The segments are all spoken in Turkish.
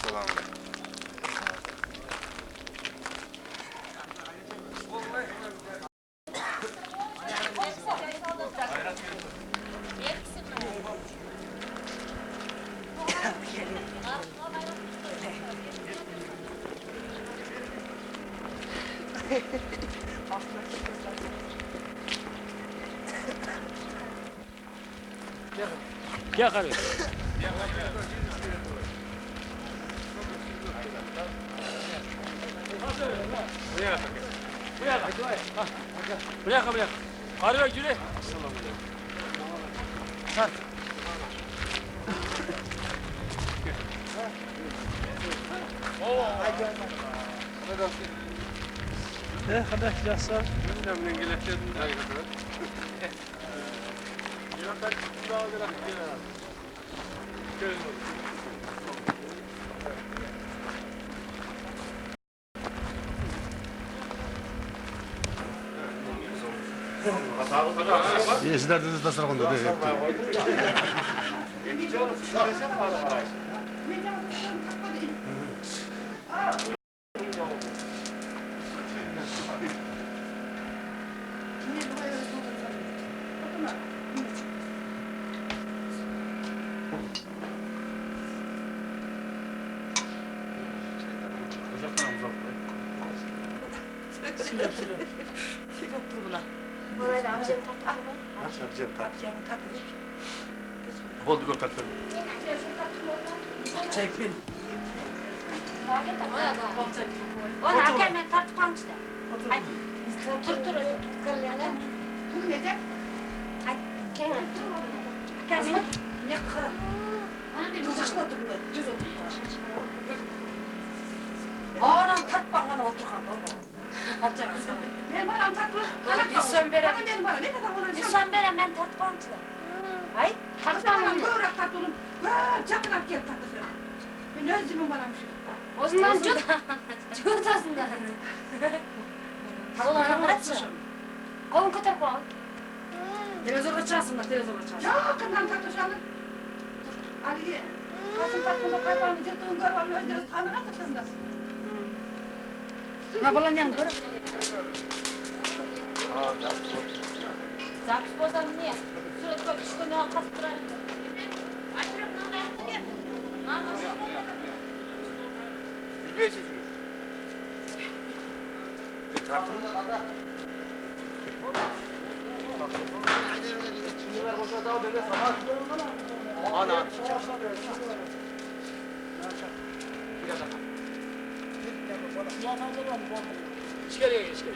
Selam. Gel karı. Buraya buraya. Karı ver yürü. Sar. Ne kadar güzel. Önemli İngilizce'den de ayrı. Sizler dediniz nasıl kondu? Oldu tatlı. Çekil. Ona hemen tartışmam işte. Otur. Bu nedir? Kendini. Ne kara? Tuzakla durma. Düz otur. Ağlam tat bana oturkan baba. Atacak mısın? Ben bana tatlı. Bir son bere. Ben bana ne kadar olacak? Bir son bere ben tartışmam işte. Hayır. Tartışmam Tatlı onu. bırak tatlının. Çakınak gel tatlısı. Ben özlemim bana bir şey. O zaman cut aslında. Allah'ım kaçsın. Kovun kötü kovun. Televizyon açarsın bak televizyon açarsın. Ya kından tartışalım. Ali, kasım tatlını kaybolunu cırtığın görmem öldürüz. Tanrı atışındasın. Ne bulan yan dur. Zapis bozan niye? Sürekli çok işkini al kaptırarım. Açırım ne oluyor? Ne yapıyorsun? Bilmeye çekiyor. Ana. İçeriye gel içeriye.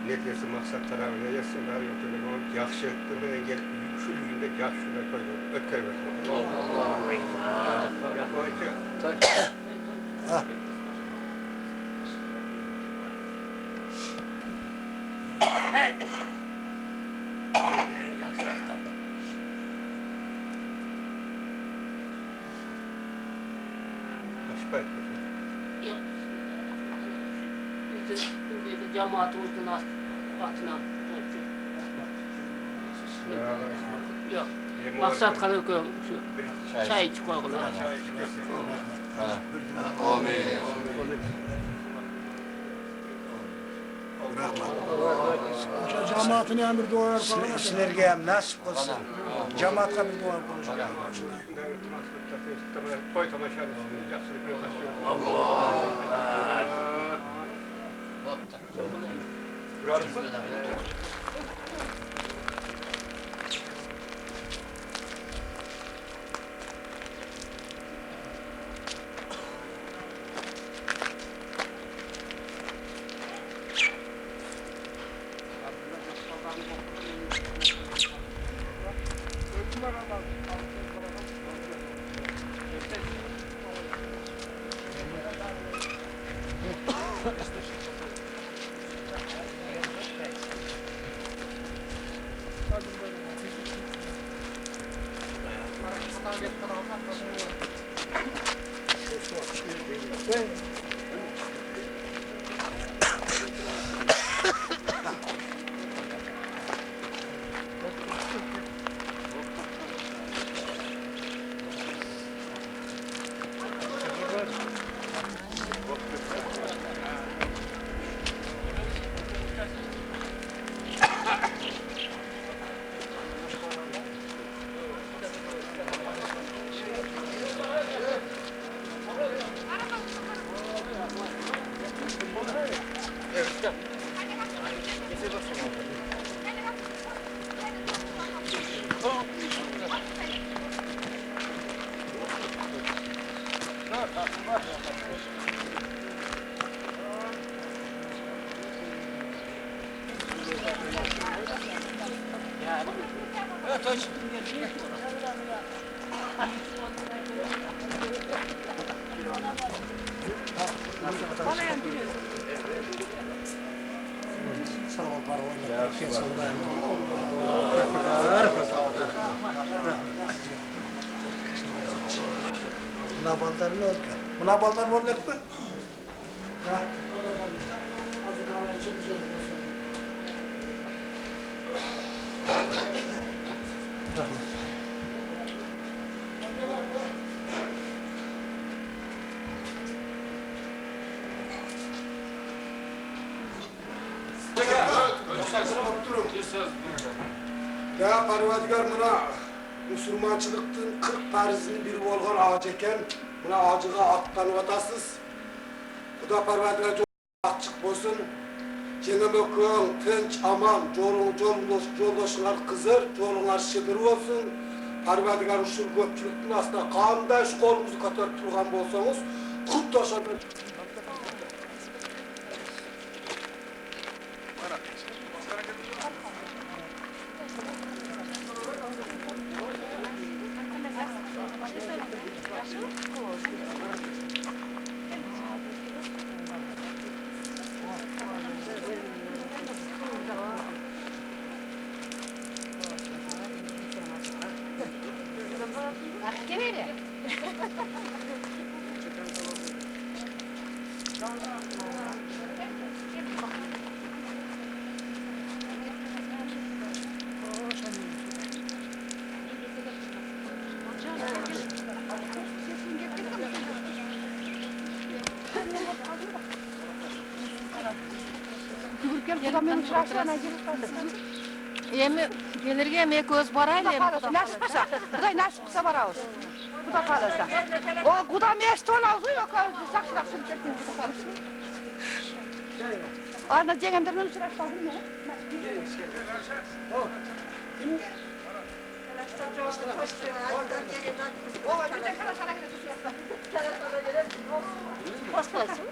Netlesi maksatlara öğreneceksin, var yok öyle olan yakşı, böyle gelip şu yüzünde yakşına koyuyor, ötkay var. Başka Cemaatimizin atına. Yok. Maksat kadar koyalım. Çay iç koyalım. Cemaatine bir dua falan. Sinergiyem nasip olsun. Cemaatine bir dua konuşalım. Evet aç. Buna baltar ne oldu? Buna baltar mı olacak mı? Ha? Ya Parvatigar buna Müslümançılıktın 40 parizini biri bolgan ağaç eken buna ağacıga atlanıp atasız. Bu da Parvatigar çok açık bolsun. Cenab-ı tinç, aman, yoldaşlar kızır, yolunlar şıdır olsun. Parvatigar uşul köpçülüktün aslında kanday şu kolumuzu katarıp turgan bolsanız, kut taşadı. Emi gelirge emek öz barayla emi nasip kısa. Kuday nasip kısa barawuz. Kuda kalırsa. O kuda meston aldı yok. Sakşırak şimdi çektim kuda kalırsa. Arada cengenderden uçurak kaldı mı? Hoş olsun.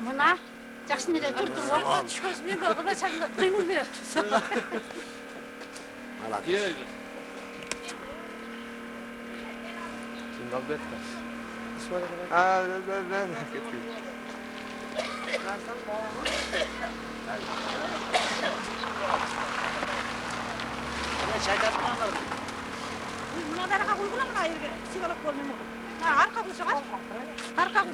Mına жақсы неде тұрды орта түшкөсүнен бе құда шағында қимыл береді. Gire ver. Şimdi al bet. Ben getireyim. Mına daraga koyguna mına yerге сигарет болмойм. Арка кылышыга. Арка.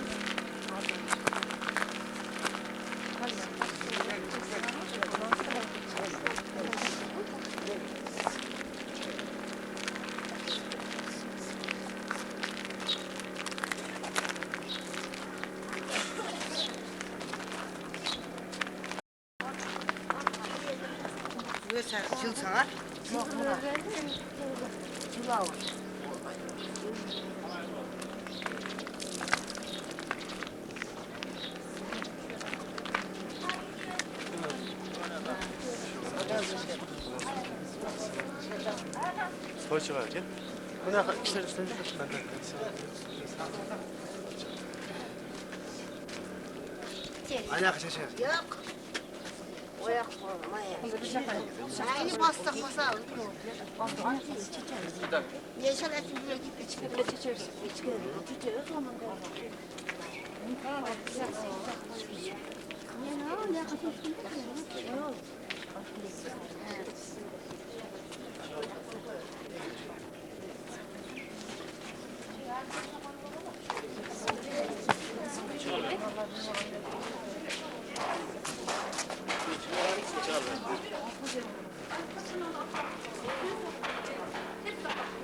Жыл сағат? Soy çıkar gel. Bu ne işler üstüne çıkıyorsun benden. Ayak şaşır. Yok. Oyak olmaya. Aynı bastık masa. Yeşil etin bile gitti çıkıyor. Çıkıyor.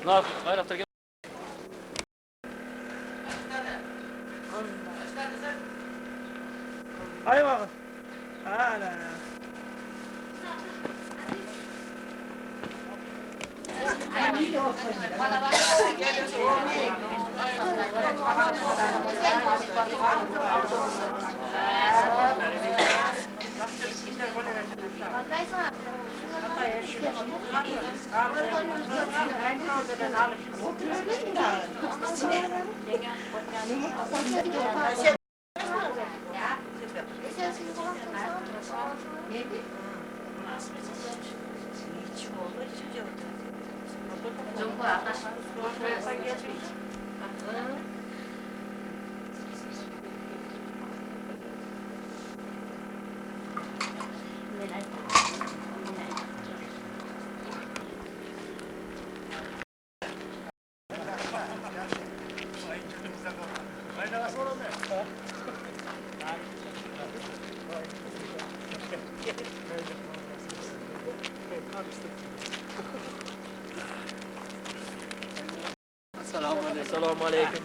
Ne yapıyorsun? Bayraktar gel. Ay bakın. Ana. Selamun aleyküm.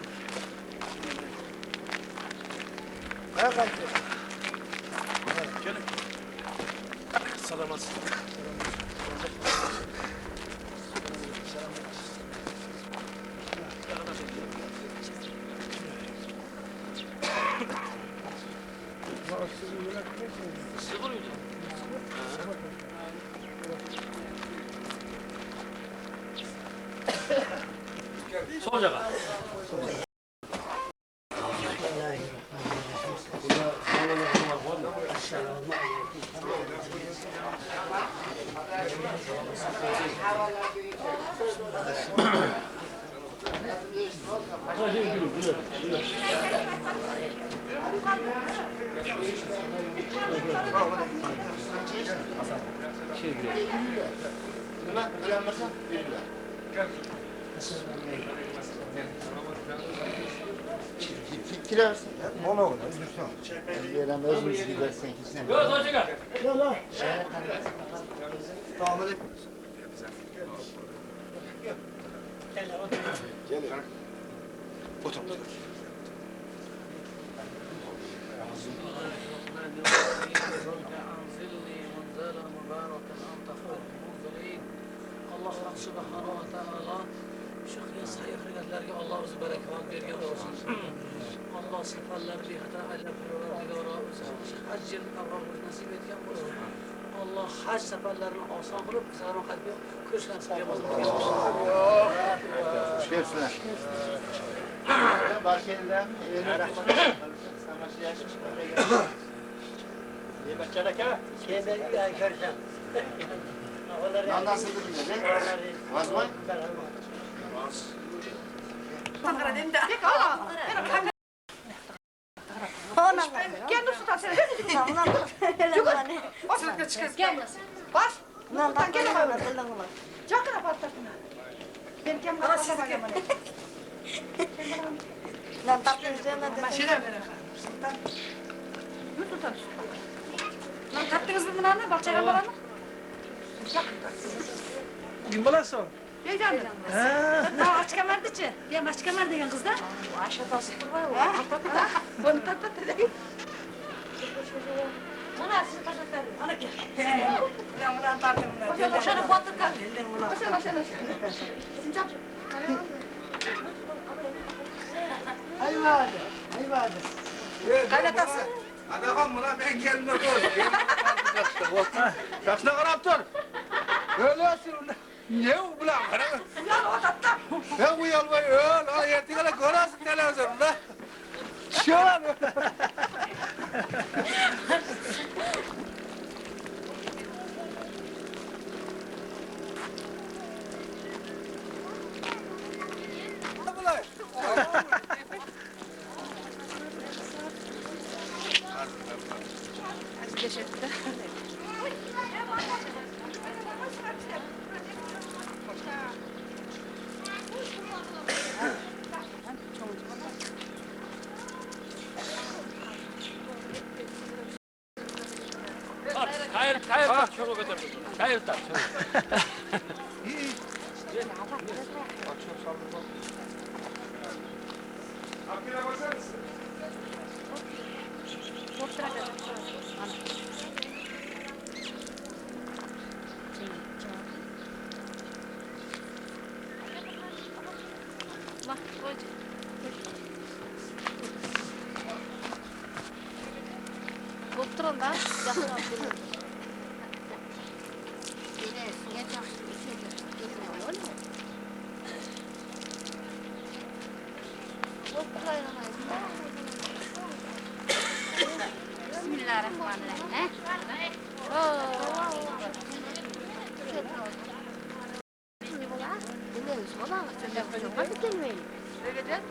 Gelin. Salamat. Sıfır mıydı? Sonuca kadar. Kirersin. Onu oğlum. Veren özümüzü gidersen ikisine. Yok sonuca kadar. Tamam hadi. Gelin. Otur. Allah subhanahu wa ta'ala şu kıyas hayırlarga Allah o'zi barakat bergan bo'lsin. Allah seferler bir hata aylab Parvardigoro o'zi haj yilini avval nasib etgan bo'lsin. Allah haj seferlerini oson qilib bizlarning qalbiga ko'rish nasib etsin. Hoş geldinler. Başkendiler. Nasıl durumda? Vaz mı? Gel dur tutar seni. Oturuk çıkız. Gel. Bas. Buradan gel bakalım. Çok rahat patlatma. Ben kendim bana sizi yapamam. Lan tatlı üzerine de. Başına verin. Dur tutar. Lan kattınız mı bunları? Bahçeye var mı? Kim balası o? Ne canım? Ha, açık vardı ki. Ya açık var diyen kız da. Aşağıda sıfır var. Bunu tatlı dedi. Buna siz tatlı. Ana gel. Ben buradan tartım. Boşanı batır kal. Boşanı. Sincap. Hayvadı. Kaynatası. Adamım buna ben kendime koydum. Yaşına karap dur. Öyle olsun. Ne bu bulan? Ya o tatlı. Ben bu yalmayı öyle. O yertikale görürsün televizyonda. Şu an. Teşekkürler. Hayır, çabuk götür. Hayır, çabuk. Akile bakar mısın? Bak, koy. Oturun da yakın oturun. Yine, yine He? Ne bu la? Dinlemiş ola. Sen de hadi gelmeyin. Ne gideceksin?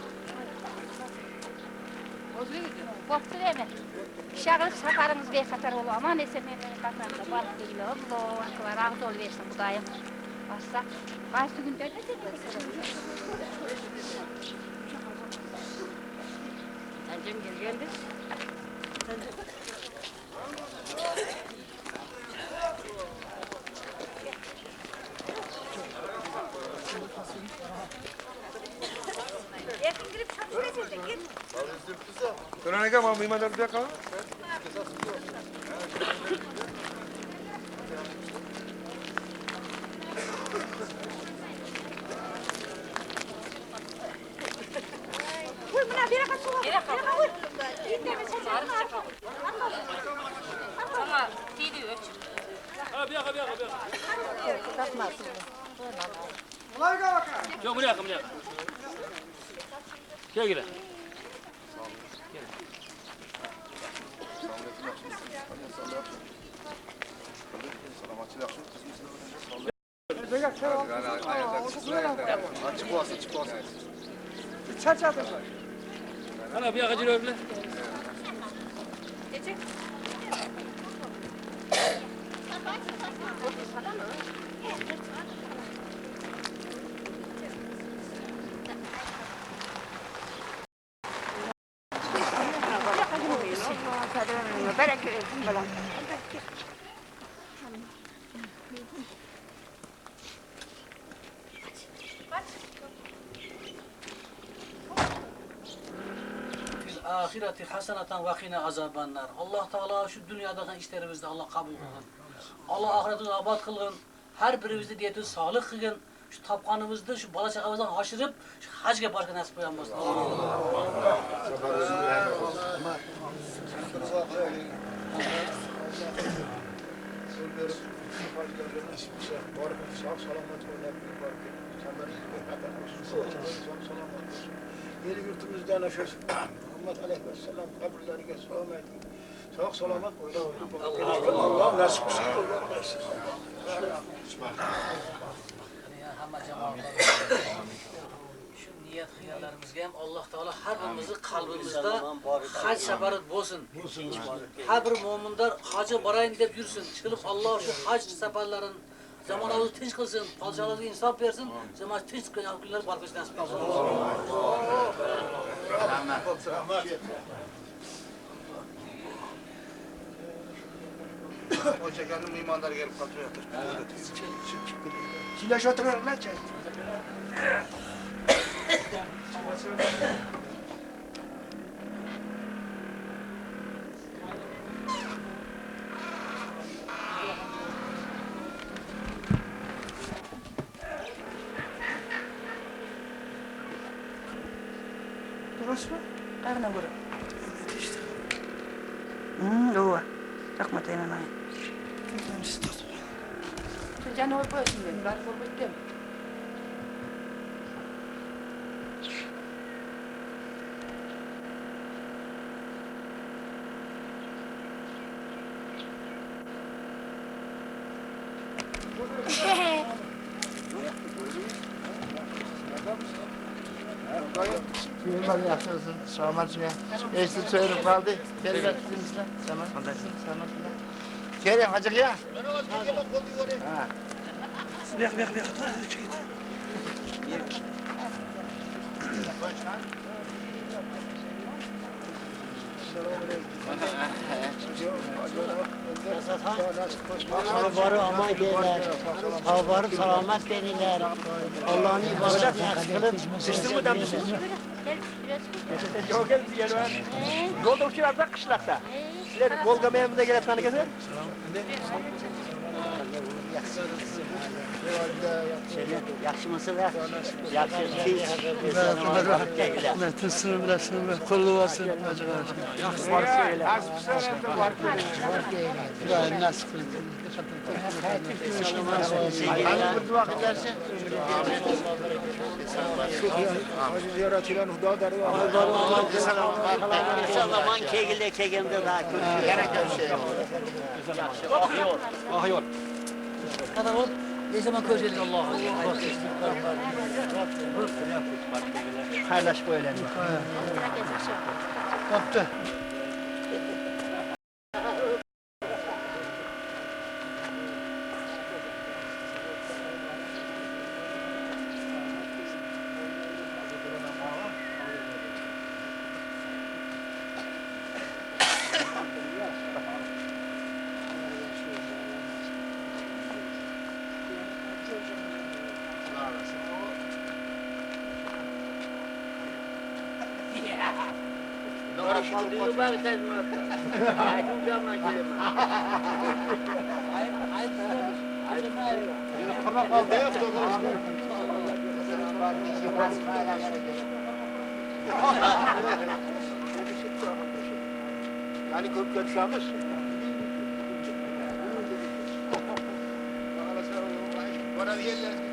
Bozuluyor gidiyor. Koptu değil mi? Şağılık sakarımız bir katar olu ama neyse memlerin katlarında balık değil o. Bu akılar ağız ol versin bu dayım. Bassa. Kaç gün dönecek Ancım geldi. Sonra ne kadar mıymadar bir dakika? Ama değil ölç. Ha bir dakika. Kolay gel bakalım. Yok buraya. Gel gire. Açık olsun. Çaç atın. Ana bir dakika öyle. Bereket etsin falan. Ahireti hasenatan ve qina azabannar. Allah Teala şu dünyadaki işlerimizde Allah kabul kılgın. Allah ahiretini abad kılgın. Her birimizde diyeti sağlık kılgın. Şu tapkanımızda şu bala çakamızdan haşırıp şu hacga başka nasip uyanmasın. Yeri yurtumuzdan aşıyorsun. Muhammed Aleyhisselam kabirleri geçiremeyin. Çok selamet öyle Allah nasip etsin. Şu niyet hıyarlarımızga hem Allah Teala her birimizni kalbimizde hac seferi bolsun. Her bir müminler hacı barayın deb yursun. Çıkılıp Allah şu hac seferlerin zamanımızı tinç kılsın, padişahlarına insaf versin, zaman tinç günler barkış nasip etsin. O çekenin mimarları gelip katıyor. Çileş oturur lan çay. Burası mı? Karına göre. Doğru. Takma teynen ayı. Çocuğa ne olup koyuyorsun benim? Ben sorma ettim. Bilmem yapıyorsun. Sağmacıya. Eşli söyleyip kaldı. Gel bak bizimizle. Tamam. Sağmacıya. Kerem hacık ya. Ha. Havarı aman derler, havarı selamet derler. Allah'ın ibadetine kılıp Sıçtırmadan mısın? Yok gel bir yer var. Yolda uçuyorlar kışlakta. Sizler Volga memnun'a gelip tanı gezer. Yaxşı mısınlar? Yaxşı ki. Metinsin bilesin, kullu olsun. Yaxşı var söyle. Nasıl kıldı? Hangi bir dua edersin? Yaratilen huda darı. Zaman kegilde daha kötü. Gereken şey. Ah yol. Ne zaman göreceğiz Allah'ı? Paylaş böyle. Kaptı. Yani köp göçlamış. Bana diyorlar ki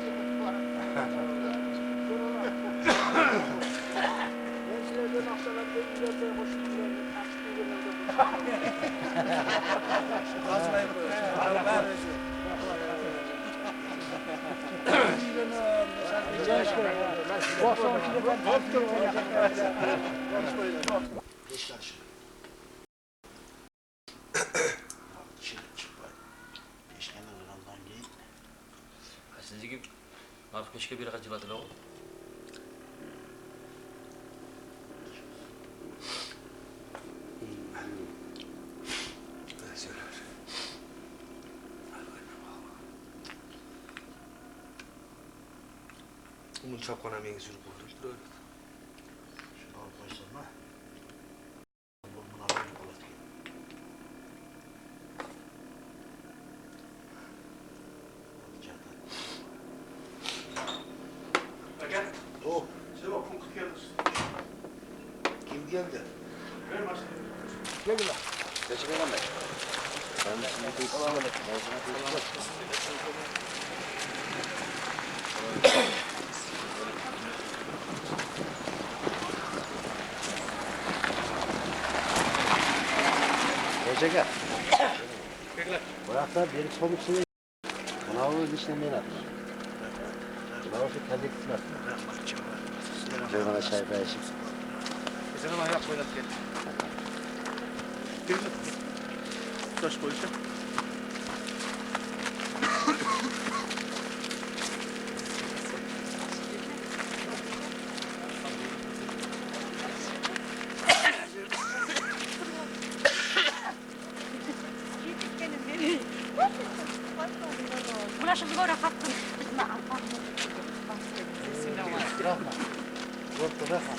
Siz gibi Maruf keşke bir kaç yıladı lan. Bunun çapkana mengi sürüp oldu. şunu al koysana. Buna bir kolat ki. Oh, Seva punkut geldi. Kim geldi? Gelin lan. Hoca bırak da bir sonuçunu Mınavı dişlemeye atır. Mınavı şu kendi gitmez. Şöyle bana çay paylaşayım. Sen ama ayak koyalım gel. Gel. Taş koyacağım. Buna şimdi böyle kattım. Bırakma. Bırakma.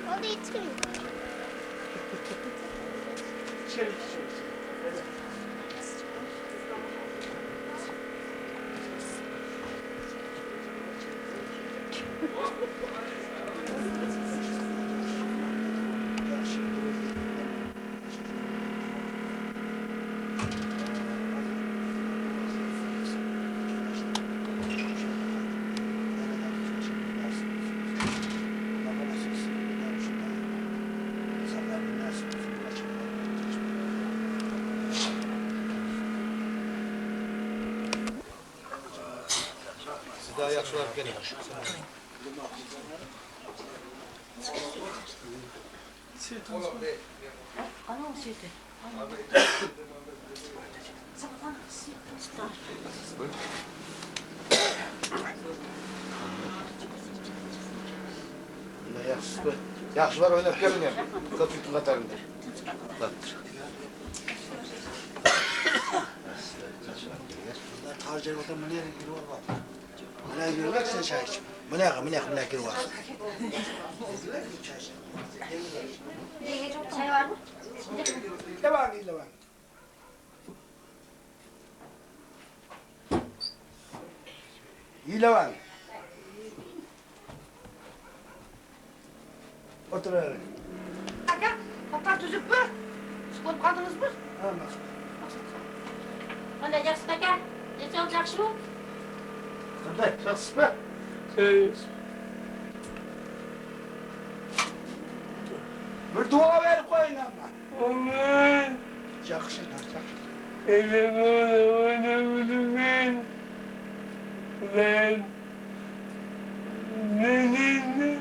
Oldu içiyor. Daha yakışılar gelin. Ana şeydi. Yakışılar oynayıp gelin ya. Kapıyı katarım diye. Harcayın bakalım nereye giriyor var. Nereye giriyorlar sen çay için. Mına kir var. Çay var mı? Devam. İyi lan. Otur öyle. Aga, toplar tüzük mü? Sıkılıp kaldınız mı? Olacaksın aga. Ne olacak şu? Hadi, şahsız mı? Bir dua ver koyun ama. Aman. Yakışır. Elimi oynamadım ben. Ben. Ne.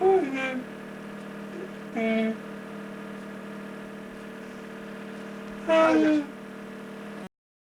Oynam.